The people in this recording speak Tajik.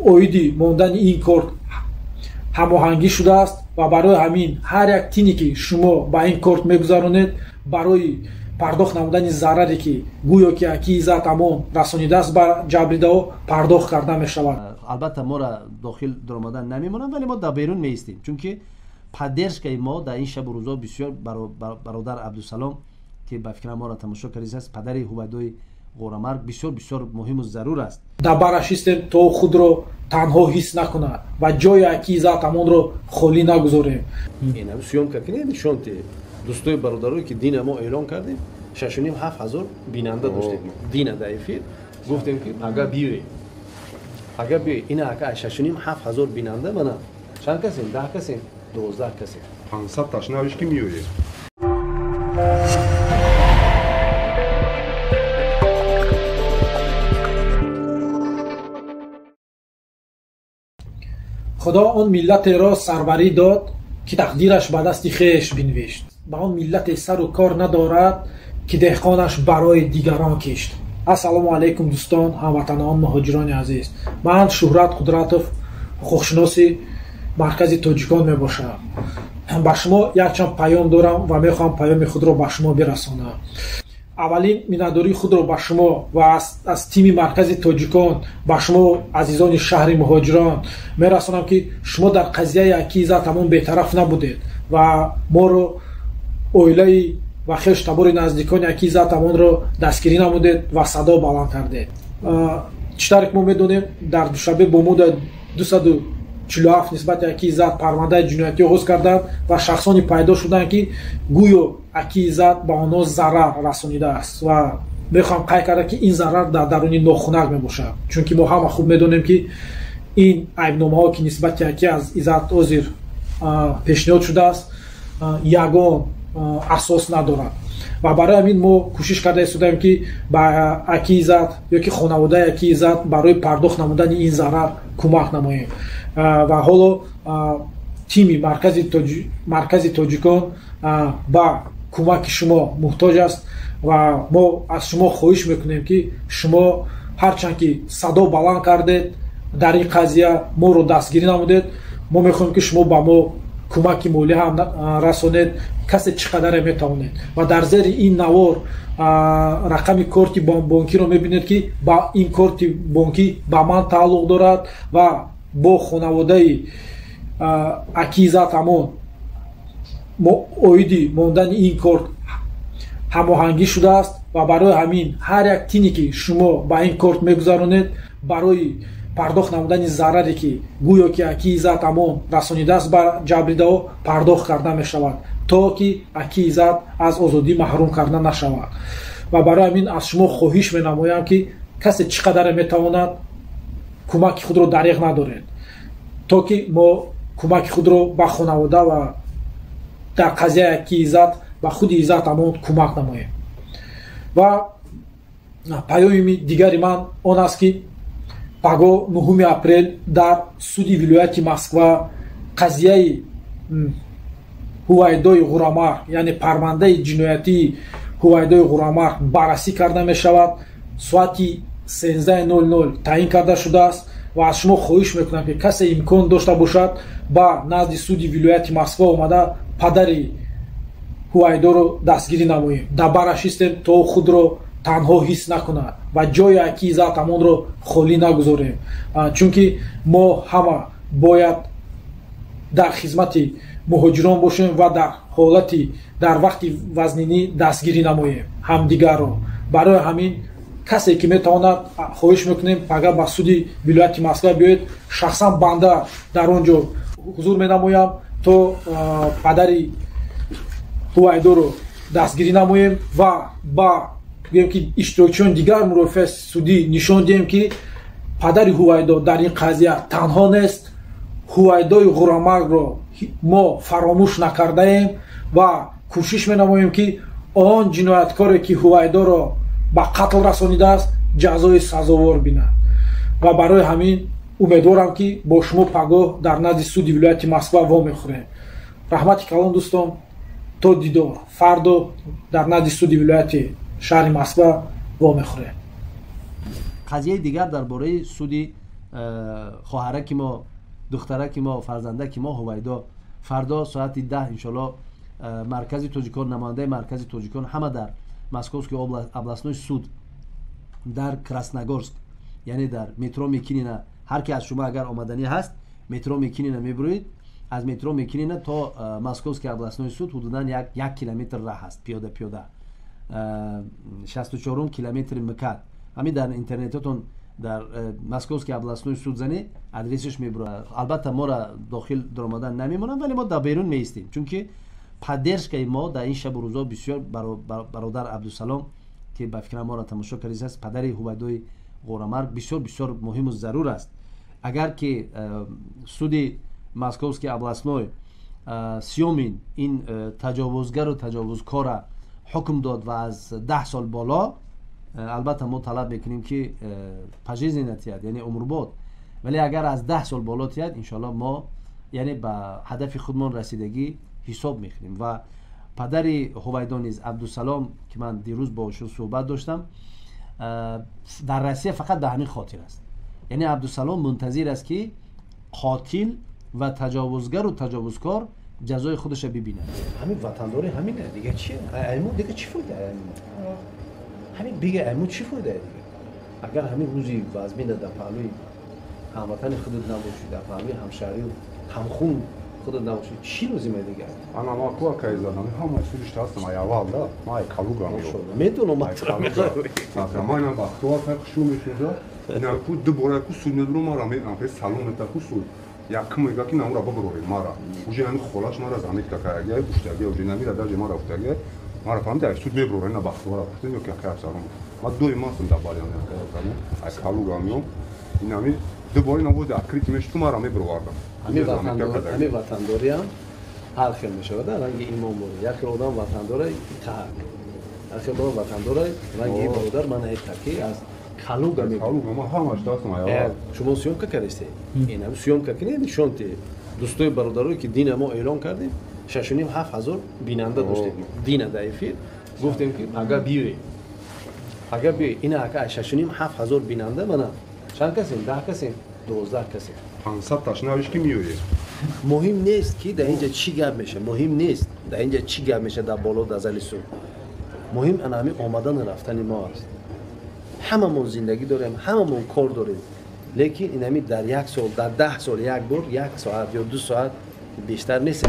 оиди мондани ин кор ҳамоҳангӣ шудааст ва барои ҳамин ҳар як тине ки шумо ба ин корт мегузаронед барои пардохт намудани зараре ки гӯё ки акии зат амон расонидааст ба ҷабридаҳо пардохт карда мешавад. албатта мора дохил даромадан намемонам, вале мо дар берун меистем, чунки поддержкаи мо дар ин шабу рӯзҳо бисёр бародар Абдусалом ки ба фикрам мора тамошо кардааст, падари Ҳувайдои ғорамарг бисёр муҳиму зарур аст. дар бараш истем то худро танҳо ҳис накунад ва ҷои акии зат амонро холӣ нагузорем. Ина съёмка кунем, нишонти дӯстои бародарое ки дина мо эълон кардем, 6,500 бинанда доштем. Дина дар эфир гуфтем ки ага биёй ина ака 6,500 бинанда мана чанд касем? 10 касем, 12 касем. 500 ташнавиш ки миёем. худо он миллатеро сарбарӣ дод ки тақдираш ба дасти хеш бинвишт. ба он миллате сару кор надорад ки деҳқонаш барои дигарон кишт. ассалому алайкум дӯстон, ҳамватанони муҳоҷирони азиз. ман Шуҳрат Қудратов, ҳуқуқшиноси маркази тоҷикон мебошам. ба шумо якчанд паём дорам ва мехоҳам паёми худро ба шумо бирасонам. аввалин миннатдории худро ба шумо ва аз тими маркази тоҷикон ба шумо азизони шаҳри муҳоҷирон мерасонам ки шумо дар қазияи акии зат амон бетараф набудед ва моро оилаи ва хештабори наздикони акии зат амонро дастгирӣ намудед ва садо баланд кардед. читаре ки мо медонем дар душанбе бо моддаи 247 нисбати акии зат парвандаи ҷиноятӣ оғоз карданд ва шахсони пайдо шуданд ки гӯё акии зат ба онҳо зарар расонидааст ва мехоҳам қайд карда ки ин зарар дар даруни нохунак мебошад, чунки мо ҳама хуб медонем ки ин айбномаҳо ки нисбати акӣ аз Иззат Озир пешниҳод шудааст ягон асос надорад ва барои ҳамин мо кӯшиш карда истодаем ки ба акии зат ё ки хонаводаи акии зат барои пардохт намудани ин зарар кӯмак намоем ва ҳоло тими маркази тоҷикон ба кӯмаки шумо муҳтоҷ аст ва мо аз шумо хоҳиш мекунем ки шумо ҳарчанд ки садо баланд кардед дар ин қазия моро дастгирӣ намудед, мо мехоҳем ки шумо ба мо кӯмаки молия ҳам расонед, касе чӣ қадаре метавонед ва дар зери ин навор рақами корти бонкиро мебинед ки ба ин корти бонкӣ ба ман тааллуқ дорад ва бо хонаводаи акии зат амон оиди мондани ин корт ҳамоҳангӣ шудааст ва барои ҳамин ҳар як тине ки шумо ба ин корт мегузаронед барои пардохт намудани зараре ки гӯё ки акии зат амон расонидааст ба ҷабридаҳо пардохт карда мешавад, то ки акии зат аз озодӣ маҳрум карда нашавад. ва барои ҳамин аз шумо хоҳиш менамоям ки касе чӣ қадаре метавонад кӯмаки худро дариғ надоред, то ки мо кӯмаки худро ба хонавода ва дар қазияи акии Иззат ба худи Иззат амон кӯмак намоем. ва паёми дигари ман он аст ки пагоҳ 9 апрел дар суди вилояти Москва қазияи Ҳувайдои ғурамарг, яъне парвандаи ҷиноятии Ҳувайдои ғурамарг баррасӣ карда мешавад. соати 13:00 таъин карда шудааст ва аз шумо хоҳиш мекунам ки касе имкон дошта бошад ба назди суди вилояти Москва омада падари Ҳувайдоро дастгирӣ намоем. дар бараш истем то худро танҳо ҳис накунад ва ҷои акии зат амонро холӣ нагузорем, чунки мо ҳама бояд дар хизмати муҳоҷирон бошем ва дар вақти вазнинӣ дастгирӣ намоем ҳамдигарро. барои ҳамин касе ки метавонад хоҳиш мекунем ага ба суди вилояти Москва биёед, шахсан банда дар он ҷо ҳузур менамоям то падари Ҳувайдоро дастгирӣ намоем ва ба гӯем ки иштирокчиёни дигар мурофиаи судӣ нишон диҳем ки падари Ҳувайдо дар ин қазия танҳо нест. Ҳувайдои ғурамаргро мо фаромӯш накардаем ва кӯшиш менамоем ки он ҷинояткоре ки Ҳувайдоро ба қатл расонидааст ҷазои сазовор бинад ва барои ҳамин умедворам ки бо шумо пагоҳ дар назди суди вилояти Москва вомехӯрем. раҳмати калон дӯстон, то дидор фардо дар назди суди вилояти шаҳри Москва вомехӯрем. қазияи дигар дар бораи суди خواهرک ما، دخترک ما، فرزندک ما هویدا فردا ساعت 10 انشالله مرکز توجیکان، نماینده مرکز توجیکان همه در مسکووسکی областной суд در کراسنогорسк، یعنی در مترو میکینینا، هر کی از شما اگر آمدنی هست مترو میکینینا میبروید، از مترو میکینینا تا مسکووسکی областной суд حدودا 1 کیلومتر راه است پیاده 64 کیلومتر مکعب. همین در اینترنتتون در مسکووسکی областной суд زنی ادرسش میبره. البته ما را داخل درآمدن نمیمونن ولی ما در بیرون میستیم، چون که поддержкаи ما در این شب و روزا بسیار برادر عبدالسلام که به فکر ما را تماشا کردید است، پدر هویدای غورامرگ بسیار بسیار مهم و ضرور است. اگر که سود مسکووسکی областной سیومین این تجاوزگر و تجاوزکار حکم داد و از 10 سال بالا، البته ما طلب میکنیم که پاژیزنیت تیاد یعنی عمرباد، ولی اگر از 10 سال بالا تیاد انشالله ما یعنی به هدف خودمان رسیدگی حساب میکنیم. و پدر هویدا نیز عبدالسلام که من دیروز با او صحبت داشتم، در روسیه فقط به همین خاطر است، یعنی عبدالسلام منتظر است که قاتل و تجاوزگر و تجاوزکار جزای خودش ببینه. همین وطنداری همینه دیگه. چیه ایمو دیگه چی فایده؟ همین دیگه ایمو چی فایده دیگه؟ اگر همین روزی وازمین در پهلوی هموطن خودت نباشی، در پهلوی همشهری و همخون خودت نباشی، چی لازمه دیگه؟ انا ما تو کایزانم هم مسئولش هستم اول دا ما کالوگا میدونم ما ما اینا با تو فکر میشه اینا کو دوباره کو سود ندارم ما را میگم که سالن تا کو سود یک میگه که نمورا ببروی ما را وجه همین خلاص ما را زمین تا کارگاه پشتگاه وجه نمیره در ما را افتاده ما را فهمید سود میبروی نه با تو را پشت که کار سالن ما دوی ما سند بالیان کار از کالوگا میام اینا می دوباره نبود اکریت میشه تو ما را میبروارم همین وطنداری هم هر خیل میشه در رنگ ایمان بود. یک آدم وطنداره تاک، اخی با وطنداره رنگ برادر من هیچ از کالوگا ما همش داشتم آیا شما سیومکا کردید؟ اینا سیومکا کنید نشونتی دوستای برادری که دین ما اعلان کردیم 6,500 بیننده داشتیم دین در افیر، گفتیم که اگر بیوی اینا اگر 6,500 بیننده منم چند کسیم؟ 10 کسیم 12 کسیم 500 تاش نویش کی میوی مهم نیست که در اینجا چی گپ میشه، مهم نیست در اینجا چی گپ میشه در بالا در زل سو، مهم انامی آمدن رفتن ما است. هممون زندگی داریم، هممون کار داریم، لیکن اینمی در 1 سال در 10 سال یک بار 1 ساعت یا 2 ساعت بیشتر نیست.